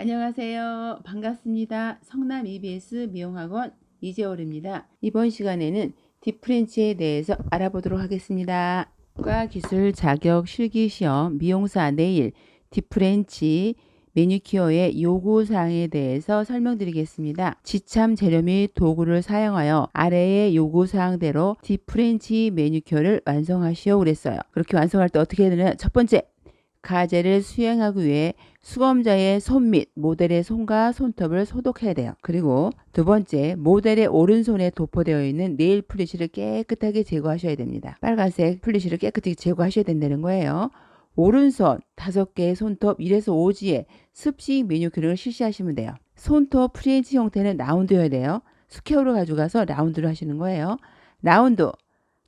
안녕하세요. 반갑습니다. 성남 EBS 미용학원 이재월입니다. 이번 시간에는 딥프렌치에 대해서 알아보도록 하겠습니다. 국가기술 자격 실기시험 미용사 네일 딥프렌치 매니큐어의 요구사항에 대해서 설명드리겠습니다. 지참 재료 및 도구를 사용하여 아래의 요구사항대로 딥프렌치 매니큐어를 완성하시오 그랬어요. 그렇게 완성할 때 어떻게 해야 되냐? 첫 번째, 가제를 수행하기 위해 수검자의 손 및 모델의 손과 손톱을 소독해야 돼요. 그리고 두 번째, 모델의 오른손에 도포되어 있는 네일 플리시를 깨끗하게 제거하셔야 됩니다. 빨간색 플리시를 깨끗하게 제거하셔야 된다는 거예요. 오른손 5개의 손톱 1에서 5지에 습식 매니큐어를 실시하시면 돼요. 손톱 프렌치 형태는 라운드여야 돼요. 스퀘어로 가져가서 라운드를 하시는 거예요. 라운드,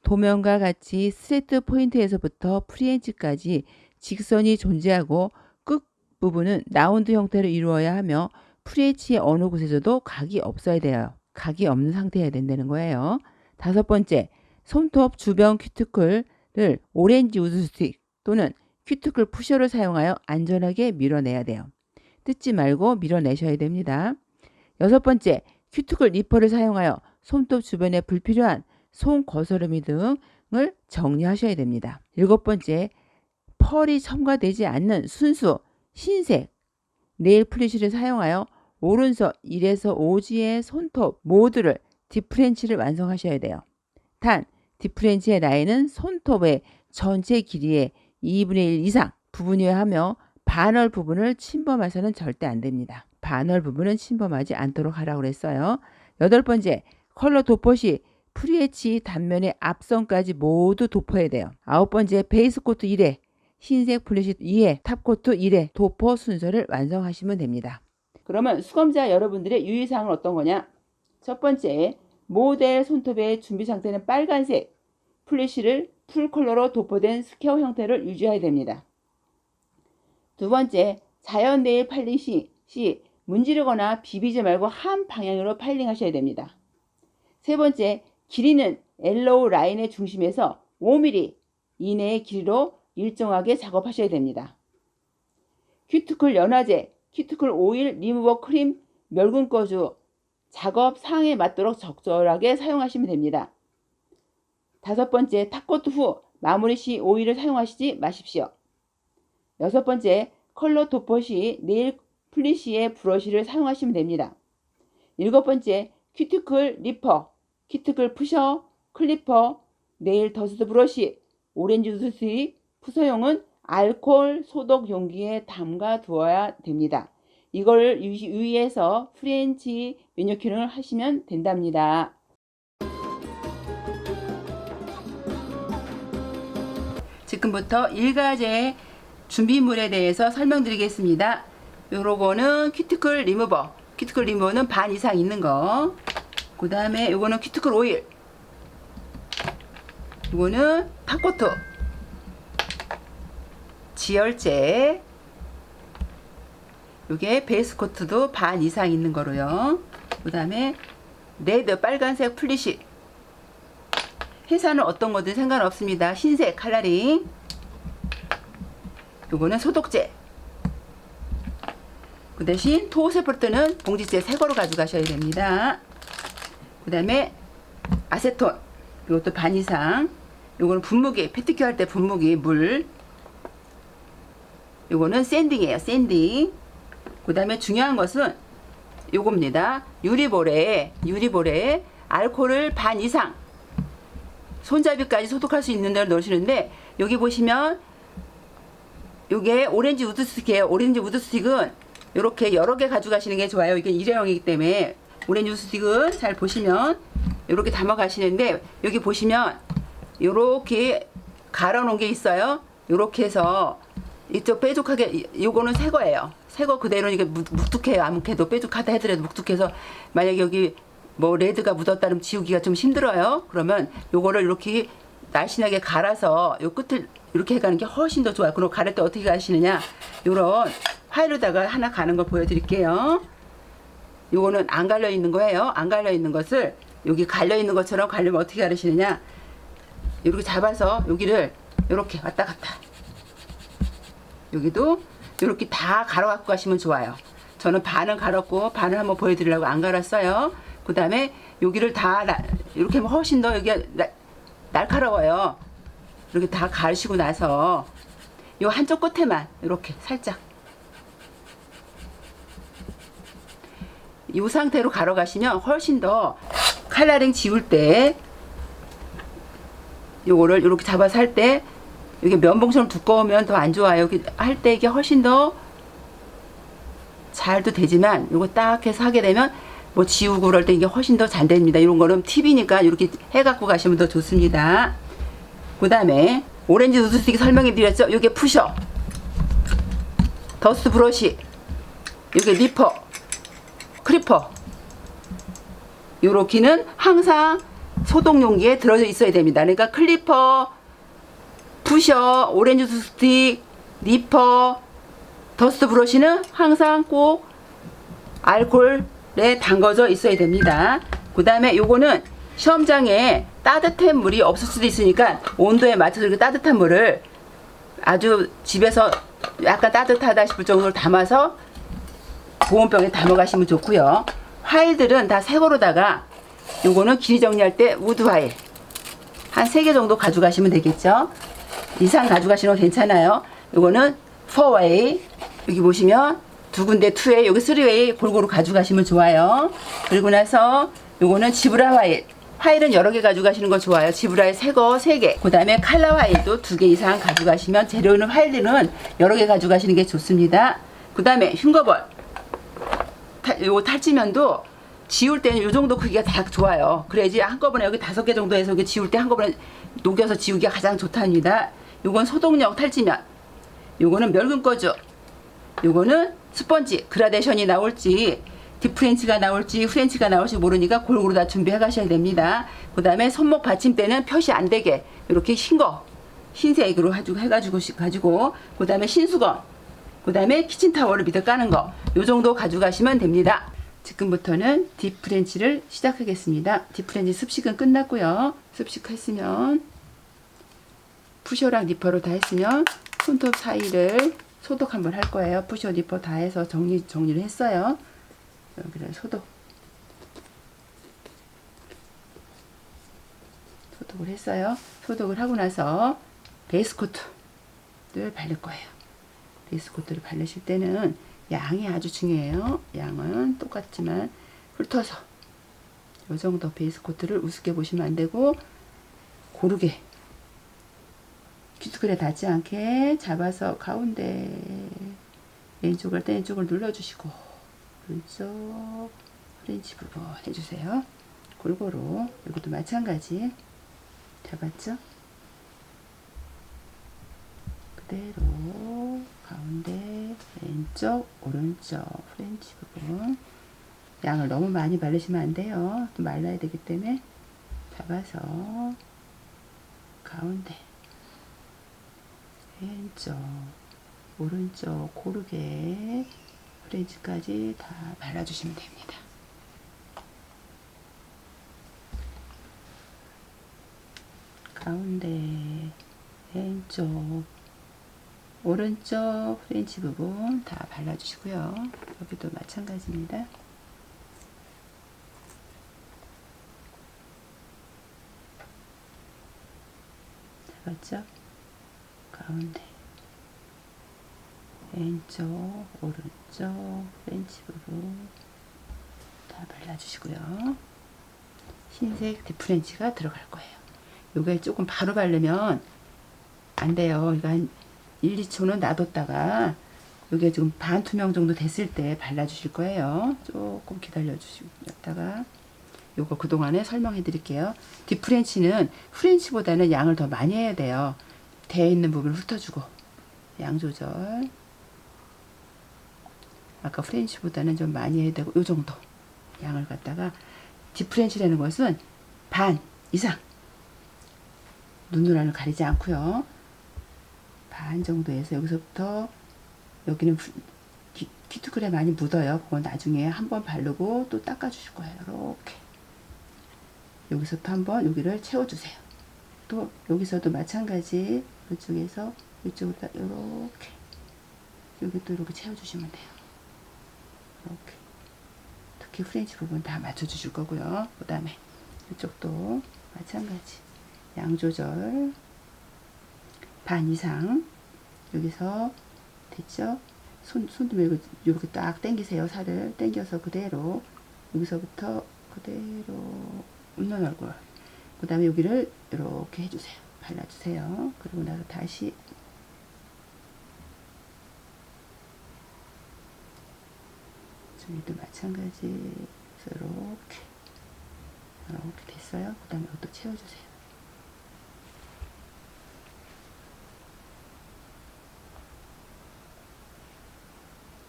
도면과 같이 스트레이트 포인트에서부터 프렌치까지 직선이 존재하고 끝 부분은 라운드 형태로 이루어야 하며 프렌치의 어느 곳에서도 각이 없어야 돼요. 각이 없는 상태여야 된다는 거예요. 다섯 번째, 손톱 주변 큐티클을 오렌지 우드 스틱 또는 큐티클 푸셔를 사용하여 안전하게 밀어내야 돼요. 뜯지 말고 밀어내셔야 됩니다. 여섯 번째, 큐티클 리퍼를 사용하여 손톱 주변에 불필요한 손 거스름이 등을 정리하셔야 됩니다. 일곱 번째, 펄이 첨가되지 않는 순수 흰색 네일 플리시를 사용하여 오른손 1에서 5지의 손톱 모두를 딥프렌치를 완성하셔야 돼요. 단, 딥프렌치의 라인은 손톱의 전체 길이의 2분의 1 이상 부분이어야 하며 반월 부분을 침범해서는 절대 안 됩니다. 반월 부분은 침범하지 않도록 하라고 그랬어요. 여덟 번째, 컬러 도포 시 프리에치 단면의 앞선까지 모두 도포해야 돼요. 아홉 번째, 베이스 코트 1회, 흰색 플리시 2회, 탑코트 1회 도포 순서를 완성하시면 됩니다. 그러면 수검자 여러분들의 유의사항은 어떤 거냐? 첫 번째, 모델 손톱의 준비 상태는 빨간색 플리시를 풀컬러로 도포된 스퀘어 형태를 유지해야 됩니다. 두 번째, 자연 네일 파일링 시 문지르거나 비비지 말고 한 방향으로 파일링 하셔야 됩니다. 세 번째, 길이는 엘로우 라인의 중심에서 5mm 이내의 길이로 일정하게 작업하셔야 됩니다. 큐티클 연화제, 큐티클 오일 리무버 크림, 멸균 거즈 작업 사항에 맞도록 적절하게 사용하시면 됩니다. 다섯 번째, 탑코트 후 마무리 시 오일을 사용하시지 마십시오. 여섯 번째, 컬러 도포 시 네일 플리시의 브러쉬를 사용하시면 됩니다. 일곱 번째, 큐티클 리퍼, 큐티클 푸셔, 클리퍼, 네일 더스트 브러쉬, 오렌지 우드스틱, 푸서용은 알코올 소독 용기에 담가 두어야 됩니다. 이걸 유의해서 프렌치 매니큐어를 하시면 된답니다. 지금부터 일가제 준비물에 대해서 설명드리겠습니다. 요거는 큐티클 리무버. 큐티클 리무버는 반 이상 있는 거. 그 다음에 요거는 큐티클 오일. 요거는 탑코트. 지열제. 요게 베이스 코트도 반 이상 있는 거로요. 그 다음에 레드 빨간색 플리시. 회사는 어떤 거든 상관없습니다. 흰색 컬러링. 요거는 소독제. 그 대신 토세포트는 봉지째 새거로 가져가셔야 됩니다. 그 다음에 아세톤. 요것도 반 이상. 요거는 분무기. 패티큐어 할 때 분무기 물. 요거는 샌딩이에요. 샌딩. 그 다음에 중요한 것은 요겁니다. 유리볼에 알코올을 반 이상 손잡이까지 소독할 수 있는 데로 넣으시는데, 여기 보시면 요게 오렌지 우드스틱이에요. 오렌지 우드스틱은 요렇게 여러 개 가져가시는 게 좋아요. 이게 일회용이기 때문에. 오렌지 우드스틱은 잘 보시면 요렇게 담아 가시는데, 여기 보시면 요렇게 갈아 놓은 게 있어요. 요렇게 해서 이쪽 뾰족하게, 요거는 새 거예요. 새 거 그대로니까 묵뚝해요. 아무래도 뾰족하다 해더라도 묵뚝해서, 만약에 여기 뭐 레드가 묻었다면 지우기가 좀 힘들어요. 그러면 요거를 이렇게 날씬하게 갈아서 요 끝을 이렇게 해가는 게 훨씬 더 좋아요. 그럼 가를 때 어떻게 가시느냐, 요런 파일로다가 하나 가는 걸 보여드릴게요. 요거는 안 갈려 있는 거예요. 안 갈려 있는 것을 여기 갈려 있는 것처럼 가려면 어떻게 가르시느냐, 이렇게 잡아서 여기를 이렇게 왔다 갔다, 여기도 이렇게 다 갈아 갖고 가시면 좋아요. 저는 반은 갈았고 반을 한번 보여드리려고 안 갈았어요. 그 다음에 여기를 다 이렇게 하면 훨씬 더 여기가 날카로워요. 이렇게 다 가르시고 나서 요 한쪽 끝에만 이렇게 살짝 이 상태로 갈아 가시면 훨씬 더 칼라링 지울 때 요거를 이렇게 잡아서 할 때 이게 면봉처럼 두꺼우면 더 안 좋아요. 이렇게 할 때 이게 훨씬 더 잘도 되지만 요거 딱 해서 하게 되면 뭐 지우고 그럴 때 이게 훨씬 더 잘 됩니다. 이런 거는 팁이니까 이렇게 해 갖고 가시면 더 좋습니다. 그 다음에 오렌지 누드스틱 설명해 드렸죠. 요게 푸셔, 더스트 브러쉬, 요게 리퍼, 크리퍼, 요렇게는 항상 소독 용기에 들어져 있어야 됩니다. 그러니까 클리퍼, 푸셔, 오렌지 누드스틱, 리퍼, 더스트 브러쉬는 항상 꼭 알코올에 담궈져 있어야 됩니다. 그 다음에 요거는 시험장에 따뜻한 물이 없을 수도 있으니까 온도에 맞춰서 이렇게 따뜻한 물을 아주 집에서 약간 따뜻하다 싶을 정도로 담아서 보온병에 담아 가시면 좋고요. 화일들은 다 새거로다가 요거는 길이 정리할 때 우드 화일 한 3개 정도 가져가시면 되겠죠. 이상 가져가시면 괜찮아요. 요거는 4웨이, 여기 보시면 2군데 2웨이, 여기 3웨이 골고루 가져가시면 좋아요. 그리고 나서 요거는 지브라 화일, 화일은 여러 개 가져가시는 거 좋아요. 지브라일 새거 3개, 그 다음에 칼라 화일도 2개 이상 가져가시면, 재료는 화일들은 여러 개 가져가시는 게 좋습니다. 그 다음에 흉거벌, 요거 탈지면도 지울 때는 요 정도 크기가 다 좋아요. 그래야지 한꺼번에 여기 5개 정도 해서 여기 지울 때 한꺼번에 녹여서 지우기가 가장 좋답니다. 요건 소독용 탈지면, 요거는 멸균거즈, 요거는 스펀지, 그라데이션이 나올지 딥프렌치가 나올지 프렌치가 나올지 모르니까 골고루 다 준비해 가셔야 됩니다. 그 다음에 손목 받침대는 표시 안 되게 이렇게 흰색으로 해가지고 그 다음에 신수건, 그 다음에 키친타월을 밑에 까는 거, 요 정도 가져가시면 됩니다. 지금부터는 딥프렌치를 시작하겠습니다. 딥프렌치 습식은 끝났고요. 습식했으면 푸셔랑 니퍼로 다 했으면 손톱 사이를 소독 한번 할 거예요. 푸셔 니퍼 다 해서 정리를 했어요. 여기를 소독을 했어요. 소독을 하고 나서 베이스 코트를 바를 거예요. 베이스 코트를 바르실 때는 양이 아주 중요해요. 양은 똑같지만 훑어서 이 정도 베이스 코트를 우습게 보시면 안 되고 고르게 큐티클에 닿지 않게 잡아서 가운데 왼쪽을 할 때 왼쪽을 눌러주시고 오른쪽 프렌치 부분 해주세요. 골고루 이것도 마찬가지 잡았죠? 그대로 가운데 왼쪽 오른쪽 프렌치 부분, 양을 너무 많이 바르시면 안 돼요. 좀 말라야 되기 때문에 잡아서 가운데 왼쪽 오른쪽 고르게 프렌치까지 다 발라주시면 됩니다. 가운데 왼쪽 오른쪽 프렌치 부분 다 발라주시고요. 여기도 마찬가지입니다. 잡았죠? 가운데 왼쪽 오른쪽 프렌치 부분 다 발라주시고요. 흰색 딥프렌치가 들어갈 거예요. 요게 조금 바로 바르면 안 돼요. 이거 한 1, 2초는 놔뒀다가 요게 지금 반투명 정도 됐을 때 발라주실 거예요. 조금 기다려주시다가 요거 그동안에 설명해 드릴게요. 딥프렌치는 프렌치보다는 양을 더 많이 해야 돼요. 대에 있는 부분을 훑어주고 양 조절. 아까 프렌치보다는 좀 많이 해야 되고 요 정도 양을 갖다가, 딥프렌치라는 것은 반 이상 눈누란을 가리지 않고요. 반 정도에서 여기서부터 여기는 키티클에 많이 묻어요. 그건 나중에 한번 바르고 또 닦아주실 거예요. 이렇게 여기서부터 한번 여기를 채워주세요. 또 여기서도 마찬가지 이쪽에서 이쪽으로 이렇게 여기 또 이렇게 채워주시면 돼요. 이렇게 특히 프렌치 부분 다 맞춰주실 거고요. 그 다음에 이쪽도 마찬가지 양 조절 반 이상 여기서 됐죠? 손도 밀고 이렇게 딱 당기세요. 살을 당겨서 그대로 여기서부터 그대로 웃는 얼굴 그 다음에 여기를 이렇게 해주세요. 발라주세요. 그리고 나서 다시 저기도 마찬가지 이렇게 됐어요. 그 다음에 이것도 채워주세요.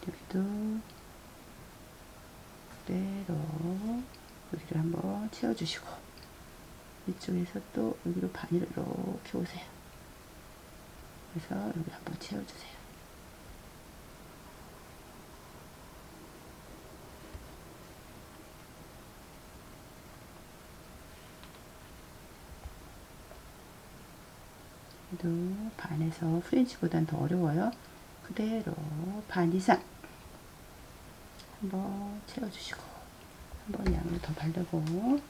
여기도 그대로 여기를 한번 채워주시고 이쪽에서 또 여기로 반을 이렇게 오세요. 그래서 여기 한번 채워주세요. 그래도 반에서 프렌치보단 더 어려워요. 그대로 반 이상 한번 채워주시고 한번 양을 더 바르고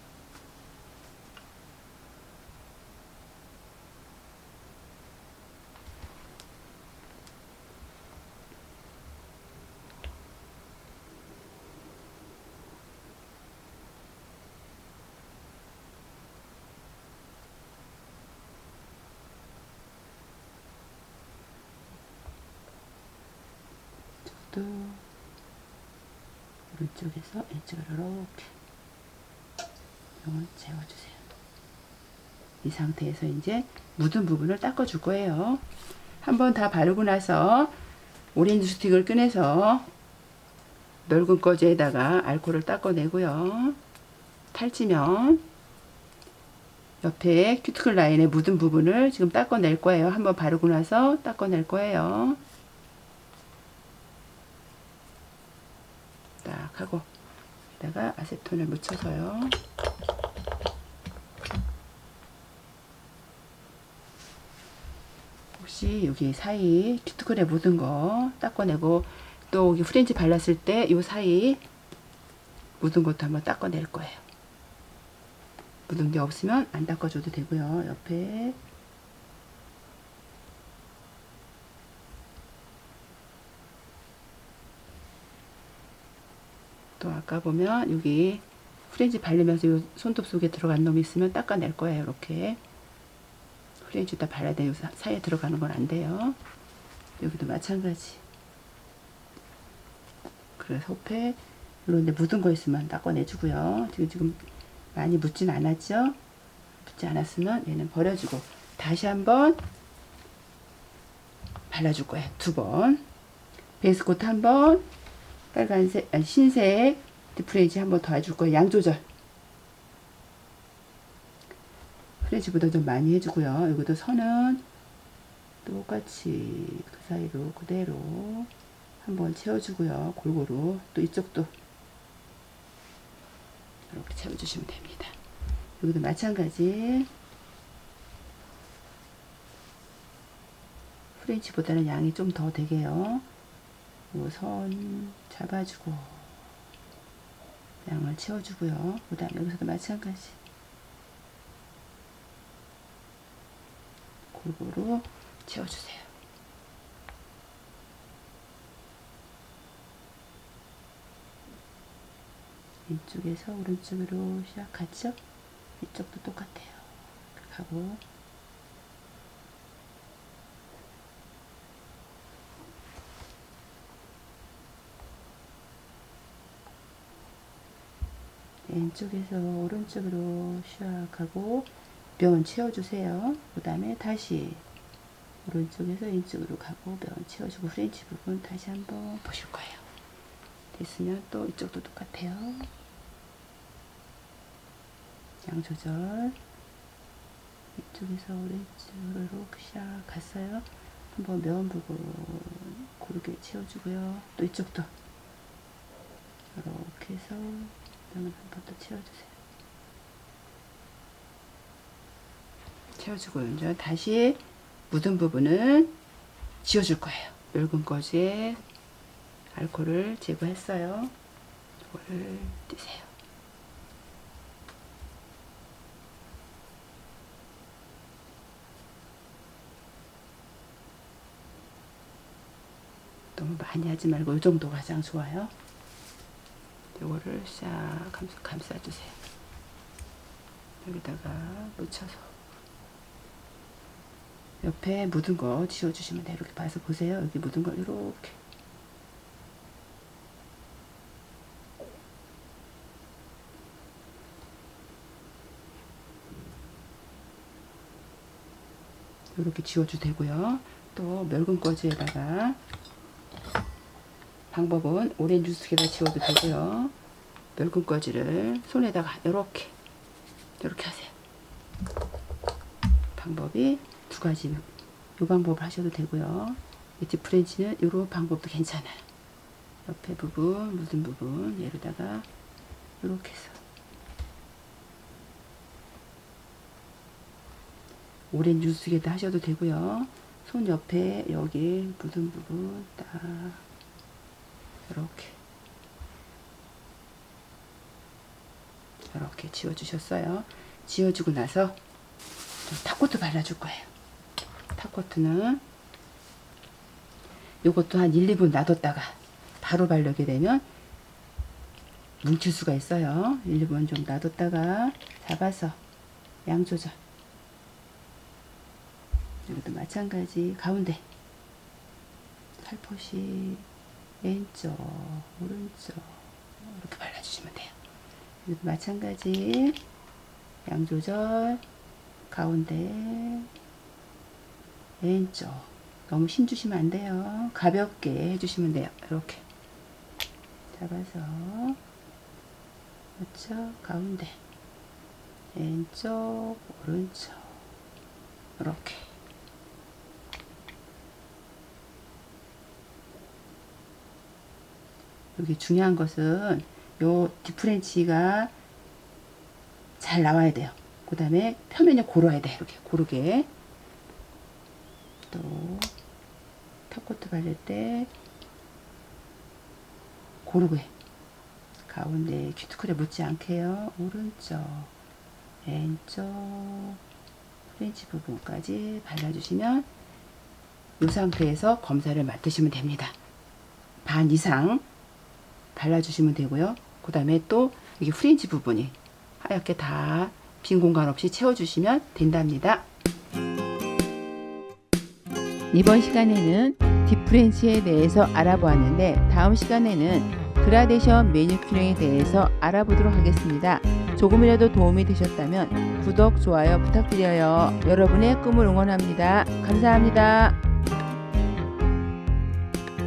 또 오른쪽에서 왼쪽으로 이렇게 이걸 채워주세요. 이 상태에서 이제 묻은 부분을 닦아줄 거예요. 한번 다 바르고 나서 오렌지 스틱을 꺼내서 넓은 거즈에다가 알코올을 닦아내고요. 탈지면 옆에 큐티클 라인에 묻은 부분을 지금 닦아낼 거예요. 한번 바르고 나서 닦아낼 거예요. 딱 하고 여기다가 아세톤을 묻혀서요. 혹시 여기 사이 큐티클에 묻은 거 닦아내고 또 여기 프렌치 발랐을 때 이 사이 묻은 것도 한번 닦아낼 거예요. 묻은 게 없으면 안 닦아줘도 되고요. 옆에 또 아까 보면 여기 프렌치 바르면서 이 손톱 속에 들어간 놈이 있으면 닦아낼 거예요. 이렇게 프렌치다 발라야 돼요. 사이에 들어가는 건 안 돼요. 여기도 마찬가지. 그래서 호패 이런 데 묻은 거 있으면 닦아내주고요. 지금 많이 묻진 않았죠? 묻지 않았으면 얘는 버려주고 다시 한번 발라줄 거예요. 2번. 베이스 코트 한번 빨간색, 아니, 흰색 디프렌치 한번 더 해줄 거예요. 양 조절. 프렌치보다 좀 많이 해주고요. 여기도 선은 똑같이 그 사이로 그대로 한번 채워주고요. 골고루 또 이쪽도 이렇게 채워주시면 됩니다. 여기도 마찬가지. 프렌치보다는 양이 좀 더 되게요. 요 선 잡아주고 양을 채워주고요. 그 다음에 여기서도 마찬가지. 골고루 채워주세요. 왼쪽에서 오른쪽으로 시작하죠? 이쪽도 똑같아요. 이렇게 하고 왼쪽에서 오른쪽으로 시작하고 면 채워주세요. 그 다음에 다시 오른쪽에서 왼쪽으로 가고 면 채워주고 프렌치 부분 다시 한번 보실 거예요. 됐으면 또 이쪽도 똑같아요. 양 조절. 이쪽에서 오른쪽으로 이렇게 시작했어요. 한번 면 부분 고르게 채워주고요. 또 이쪽도 이렇게 해서 면을 한번 더 채워주세요. 채워주고 이제 다시 묻은 부분은 지워줄 거예요. 묽은 거즈에 알코올을 제거했어요. 이거를 띄세요. 너무 많이 하지 말고 이 정도가 가장 좋아요. 이거를 싹 감싸주세요. 여기다가 묻혀서 옆에 묻은 거 지워주시면 돼요. 이렇게 봐서 보세요. 여기 묻은 거 이렇게. 이렇게 지워도 되고요. 또 멸균 꺼지에다가 방법은 오렌지 주스에다 지워도 되고요. 멸균 꺼지를 손에다가 이렇게 하세요. 방법이 두 가지. 이 방법을 하셔도 되고요. 디프렌치는 이런 방법도 괜찮아요. 옆에 부분, 묻은 부분 얘로다가 이렇게 해서 오렌지 주스에다 하셔도 되고요. 손 옆에 여기 묻은 부분 딱 이렇게 지워주셨어요. 지워주고 나서 탑코트 발라줄 거예요. 탑코트는 요것도 한 1, 2분 놔뒀다가 바로 바르게 되면 뭉칠 수가 있어요. 1, 2분 좀 놔뒀다가 잡아서 양 조절. 여기도 마찬가지 가운데 살포시 왼쪽 오른쪽 이렇게 발라주시면 돼요. 여기도 마찬가지 양 조절 가운데 왼쪽 너무 힘주시면 안 돼요. 가볍게 해주시면 돼요. 이렇게 잡아서 그렇죠. 가운데 왼쪽 오른쪽 이렇게 여기 중요한 것은 요 디프렌치가 잘 나와야 돼요. 그 다음에 표면이 고러야 돼. 이렇게 고르게. 또 탑코트 바를 때 고르게 가운데 큐티클에 묻지 않게요. 오른쪽 왼쪽 프렌치 부분까지 발라주시면 이 상태에서 검사를 맡으시면 됩니다. 반 이상 발라주시면 되고요. 그 다음에 또 여기 프린지 부분이 하얗게 다 빈 공간 없이 채워주시면 된답니다. 이번 시간에는 딥프렌치에 대해서 알아보았는데 다음 시간에는 그라데이션 매니큐어에 대해서 알아보도록 하겠습니다. 조금이라도 도움이 되셨다면 구독, 좋아요 부탁드려요. 여러분의 꿈을 응원합니다. 감사합니다.